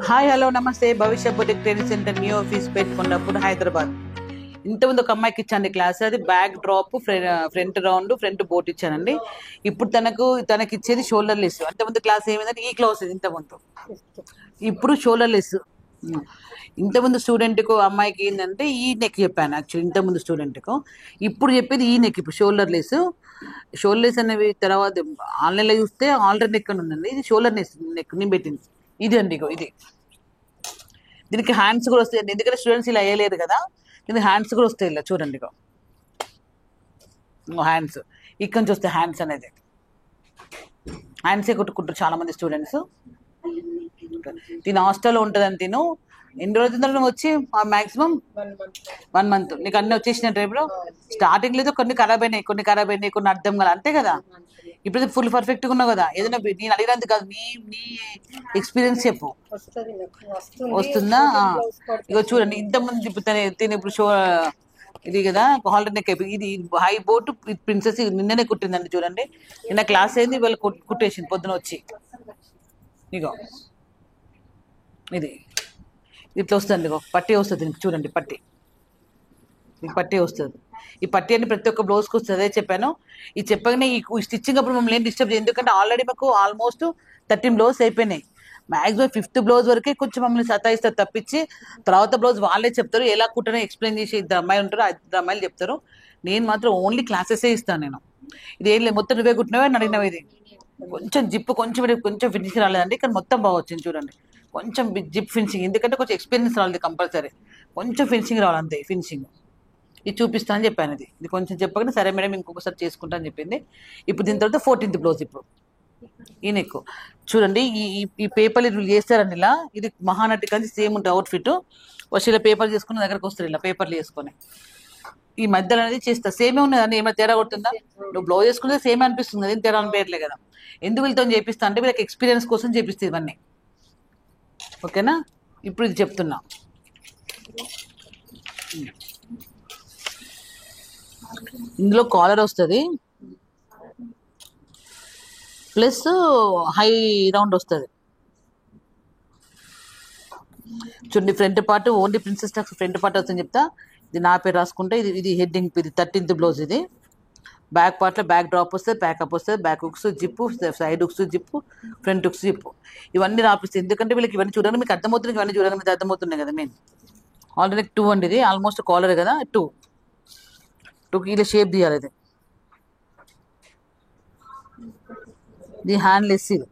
Hi hello నమస్తే భవిష్య boutique training centre new office పెట్టుకున్నప్పుడు హైదరాబాద్. ఇంతకుముందు ఒక అమ్మాయికి ఇచ్చాను క్లాస్, అది back drop, front round, front boat ఇచ్చానండి. ఇప్పుడు తనకి ఇచ్చేది షోల్డర్ లెస్. అంతకుముందు క్లాస్ ఏమైందంటే ఈ క్లాస్ ఇంతకుముందు, ఇప్పుడు షోల్డర్ లెస్. ఇంతకుముందు స్టూడెంట్కు అమ్మాయికి ఏంటంటే ఈ నెక్ చెప్పాను యాక్చువల్లీ, ఇంతకుముందు స్టూడెంట్కు. ఇప్పుడు చెప్పేది ఈ నెక్, ఇప్పుడు షోల్డర్ లెస్. షోల్డర్ లెస్ అనేవి తర్వాత ఆన్లైన్లో చూస్తే ఆల్రెడీ నెక్ అని ఉందండి, ఇది షోల్డర్ నెక్ నేను పెట్టింది. ఇది అండి, ఇది. దీనికి హ్యాండ్స్ కూడా వస్తాయండి, ఎందుకంటే స్టూడెంట్స్ ఇలా వేయలేరు కదా, దీనికి హ్యాండ్స్ కూడా వస్తాయి. ఇలా చూడండి, హ్యాండ్స్ ఇక్కడ నుంచి వస్తాయి. హ్యాండ్స్ అనేది హ్యాండ్సే కొట్టుకుంటారు చాలా మంది స్టూడెంట్స్. దీని హాస్టల్లో ఉంటుందని తిను. ఎన్ని రోజులు నువ్వు వచ్చి మాక్సిమం 1 month నీకు అన్ని వచ్చేసిన టైంలో స్టార్టింగ్ లేదు, కొన్ని ఖరాబ్ అయినాయి, కొన్ని అర్థం కదా, అంతే కదా. ఇప్పుడు ఫుల్ పర్ఫెక్ట్గా ఉన్నావు కదా, ఏదైనా నేను అడిగినందుకు కాదు, నీ ఎక్స్పీరియన్స్ చెప్పు. వస్తుందా? ఇగో చూడండి, ఇంతకుముందు ఇప్పుడు తిని ఇప్పుడు షో ఇది కదా, హాల్డర్ నెక్. ఇది హై బోట్ ప్రిన్సెస్ నిన్ననే కుట్టిందండి. చూడండి, నిన్న క్లాస్ అయింది, వీళ్ళు కుట్టేసింది పొద్దున వచ్చి. ఇగో ఇది ఇట్లా వస్తుంది, పట్టీ వస్తుంది దీనికి. చూడండి, పట్టీ వస్తుంది. ఈ పట్టీ అని ప్రతి ఒక్క బ్లౌజ్కి వస్తుంది, అదే చెప్పాను. ఈ చెప్పగానే ఈ స్టిచ్చింగ్ అప్పుడు మమ్మల్ని ఏం డిస్టర్బ్ చేయదు, ఎందుకంటే ఆల్రెడీ మాకు ఆల్మోస్ట్ 13 బ్లౌజ్ అయిపోయినాయి. మ్యాక్సిమం 5th బ్లౌజ్ వరకే కొంచెం మమ్మల్ని సతాయిస్తారు తప్పించి, తర్వాత బ్లౌజ్ వాళ్ళే చెప్తారు, ఎలా కుట్టనో ఎక్స్ప్లెయిన్ చేసి. 2 అమ్మాయిలు ఉంటారు, 2 అమ్మాయిలు చెప్తారు. నేను మాత్రం ఓన్లీ క్లాసెసే ఇస్తాను. నేను ఇది ఏం లేదు, మొత్తం నువ్వే కుట్టినవే అని అడిగినవి. ఇది కొంచెం జిప్పు కొంచెం ఫినిషింగ్ రాలేదండి, కానీ మొత్తం బాగా వచ్చింది. చూడండి, కొంచెం జిప్ ఫినిషింగ్, ఎందుకంటే కొంచెం ఎక్స్పీరియన్స్ రాలేదు కంపల్సరీ, కొంచెం ఫినిషింగ్ రావాలి అంతే. ఫినిషింగ్ ఇది చూపిస్తా అని చెప్పాను. ఇది కొంచెం చెప్పగానే సరే మేడం ఇంకొకసారి చేసుకుంటా అని చెప్పింది. ఇప్పుడు దీని తర్వాత 14th బ్లౌజ్. ఇప్పుడు ఈ నెక్ చూడండి, ఈ పేపర్లు వీళ్ళు చేస్తారండి ఇలా. ఇది మహానటి కానీ సేమ్ ఉంటుంది అవుట్ఫిట్. వచ్చి ఇలా పేపర్ చేసుకుని దగ్గరకు వస్తారు, ఇలా పేపర్లు చేసుకొని ఈ మధ్యలో అనేది చేస్తా. సేమే ఉన్నదండి, ఏమైనా తేడా కొడుతుందా? నువ్వు బ్లౌజ్ చేసుకుంటే సేమే అనిపిస్తుంది కదా, ఏం తేడా అనిపించట్లే కదా. ఎందుకు వీళ్ళతో చేపిస్తా అంటే వీళ్ళకి ఎక్స్పీరియన్స్ కోసం చేపిస్తే ఇవన్నీ, ఓకేనా. ఇప్పుడు ఇది చెప్తున్నా, ఇందులో కాలర్ వస్తుంది ప్లస్ హై రౌండ్ వస్తుంది. చూడండి, front part only princess tucks front part వస్తుందని చెప్తా. ఇది నా పేరు రాసుకుంటే ఇది హెడ్డింగ్, ఇది 13th బ్లౌజ్. ఇది బ్యాక్ పార్ట్లో బ్యాక్ డ్రాప్ వస్తుంది, ప్యాకప్ వస్తుంది, back hooks zip, side hooks zip, front hooks zip, ఇవన్నీ రాపిస్తాయి. ఎందుకంటే వీళ్ళకి ఇవన్నీ చూడడానికి మీకు అర్థమవుతుంది, ఇవన్నీ చూడడానికి మీకు అర్థమవుతున్నాయి కదా. మెయిన్ ఆల్రెడీ 2 అండి, ఇది ఆల్మోస్ట్ కాలర్ కదా. 2కి ఇలా షేప్ తీయాలి. ఇది హ్యాండ్లెస్. ఇది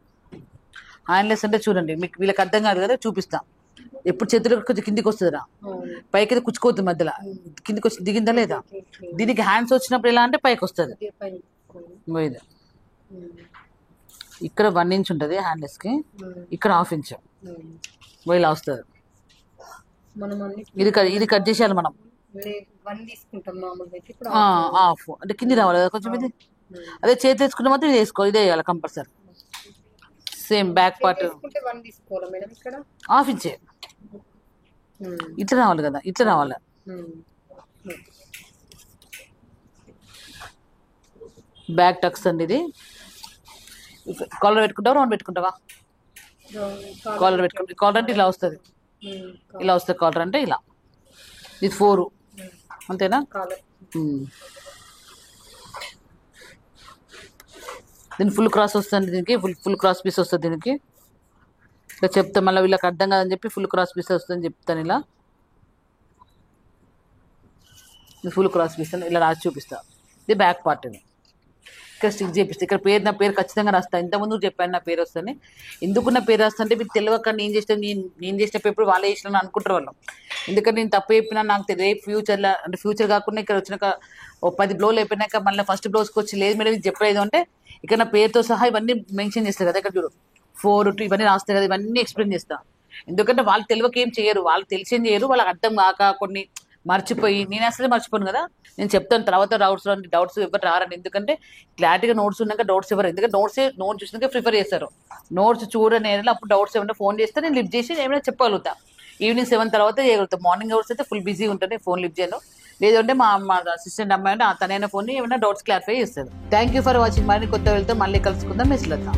హ్యాండ్లెస్ అంటే చూడండి, మీకు వీళ్ళకి అర్థం కాదు కదా, చూపిస్తా. ఎప్పుడు చేతులు కొంచెం కిందికి వస్తుందిరా, పైకి కుచ్చుకోవద్దు, మధ్యలో కిందికి వచ్చి దిగిందా లేదా. దీనికి హ్యాండ్స్ వచ్చినప్పుడు ఎలా అంటే పైకి వస్తుంది. ఇది ఇక్కడ 1 inch ఉంటుంది హ్యాండ్లెస్కి, ఇక్కడ 1/2 inch ఇలా వస్తుంది. ఇది కట్ చేసేయాలి మనం, హాఫ్ అంటే కింది రావాలి కదా కొంచెం. ఇది అదే చేతి వేసుకుంటే మాత్రం ఇది వేసుకోవాలి, ఇదే వేయాలి compulsory. Same back part 1/2 inch ఇట్లా రావాలి కదా, ఇట్లా రావాలి. బ్యాక్ టక్స్ అండి. ఇది కాలర్ పెట్టుకుంటావా, రౌండ్ పెట్టుకుంటావా? కాలర్ పెట్టుకుంటా. కాలర్ అంటే ఇలా వస్తుంది, ఇలా వస్తుంది కాలర్ అంటే ఇలా. ఇది 4 అంతేనా. దీనికి ఫుల్ క్రాస్ వస్తుంది, దీనికి ఫుల్ క్రాస్ పీస్ వస్తుంది. దీనికి ఇలా చెప్తా, మళ్ళీ వీళ్ళకి అర్థం కాదని చెప్పి ఫుల్ క్రాస్ పీస్ వస్తుందని చెప్తాను. ఇలా ఫుల్ క్రాస్ పీస్ అని ఇలా రాసి చూపిస్తా. ఇది బ్యాక్ పార్ట్. ఇది ఇక్కడ స్టిక్ చేపిస్తా. ఇక్కడ నా పేరు ఖచ్చితంగా రాస్తా. ఇంతకుముందు చెప్పాను నా పేరు వస్తుంది. ఎందుకు నా పేరు రాస్తా అంటే మీకు తెలియక నేను చేసిన పేపర్ వాళ్ళే చేసిన అనుకుంటారు వాళ్ళు. ఎందుకంటే నేను తప్పు చెప్పినా నాకు రేపు ఫ్యూచర్లో, అంటే ఫ్యూచర్ కాకుండా ఇక్కడ వచ్చినాక 10 బ్లౌజులు అయిపోయినాక మళ్ళీ ఫస్ట్ బ్లౌజ్కి వచ్చి లేదు మేడం ఇది చెప్పలేదు అంటే ఇక్కడ నా పేరుతో సహా ఇవన్నీ మెన్షన్ చేస్తారు కదా. ఇక్కడ చూడు 4 2 ఇవన్నీ రాస్తారు కదా, ఇవన్నీ ఎక్స్ప్లెయిన్ చేస్తా. ఎందుకంటే వాళ్ళు తెలియక ఏం చేయరు, వాళ్ళు తెలిసేం చేయరు, వాళ్ళకి అర్థం కాక కొన్ని మర్చిపోయి. నేను అసలే మర్చిపోను కదా, నేను చెప్తాను. తర్వాత డౌట్స్ ఎవరు రారండి, ఎందుకంటే క్లారిటీగా నోట్స్ ఉన్నాక డౌట్స్ ఎవరు, ఎందుకంటే నోట్స్ చూసినాక ప్రిఫర్ చేస్తారు. నోట్స్ చూడని అప్పుడు డౌట్స్ ఏమైనా ఫోన్ చేస్తే నేను లిఫ్ట్ చేసి ఏమైనా చెప్పగలుగుతా. ఈవినింగ్ 7 తర్వాత చేయగలుగుతాం. మార్నింగ్ అవర్స్ అయితే ఫుల్ బిజీ ఉంటుంది, ఫోన్ లిఫ్ట్ చేయను. లేదంటే మా అసిస్టెంట్ అమ్మాయి అంటే తనైనా ఫోన్ ఏమైనా డౌట్స్ క్లారిఫై చేస్తారు. Thank you for watching. మరిన్ని కొత్త వెళ్తే మళ్ళీ కలుసుకుందాం. మిస్ లతా.